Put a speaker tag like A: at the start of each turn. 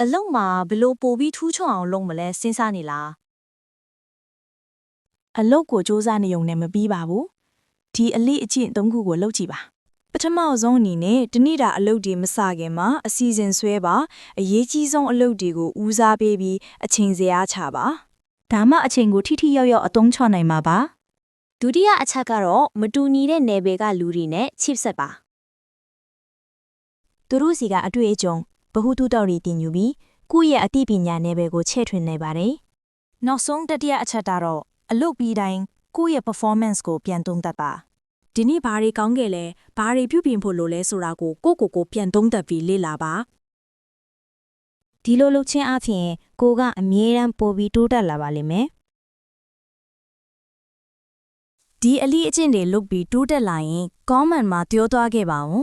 A: အလုံးမှာဘလို့ပိုပြီးထူးချွန်အောင်လုပ်မလဲစဉ်းစားနေလား
B: အလုတ်ကိုစူးစမ်းနေုံနဲ့မပြီးပါဘူးဒီအလေးအကျင့်၃ခုကိုလုပ်ကြည့်ပါပထမဆုံးအနေနဲ့တနေ့တာအလုပ်တွေမစခင်မှာအစီအစဉ်ဆွဲပါအရေးကြီးဆုံးအလုပ်တွေကိုဦးစားပေးပြီးအချိန်ဇယားချပါဒါမှအချိန်ကိုထိထိရောက်ရောက်အသုံးချနိုင်မှာပါ
A: ဒုတိယအချက်ကတော့မတူညီတဲ့နယ်ပယ်ကလူတွေနဲ့ချိတ်ဆက်ပါ
B: သူတို့စီကအတွေ့အကြုံဗဟုသုတတွေတင်ယူပြီးကိုယ့်ရဲ့အသိပညာနယ်ပယ်ကိုချဲ့ထွင်နေပါတယ်နောက်ဆုံးတတိယအချက်ကတော့အလုပ်ပြီးတိုင်းကိုယ့်ရဲ့ performance ကိုပြန်သုံးသပ်ပါဒီနေ့ဘာတွေကောင်းခဲ့လဲဘာတွေပြုပြင်ဖို့လိုလဲဆိုတာကိုကိုပြန်သုံးသပ်ပြီးလေ့လာပါဒီလိုလုပ်ခြင်းအပြင်ကိုကအမြဲတမ်းပိုပြီးတိုးတက်လာပါလိမ့်မယ်ဒီအလေးအကျင့်တွေလုပ်ပြီးတိုးတက်လာရင် comment မှာပြောသွားခဲ့ပါဦး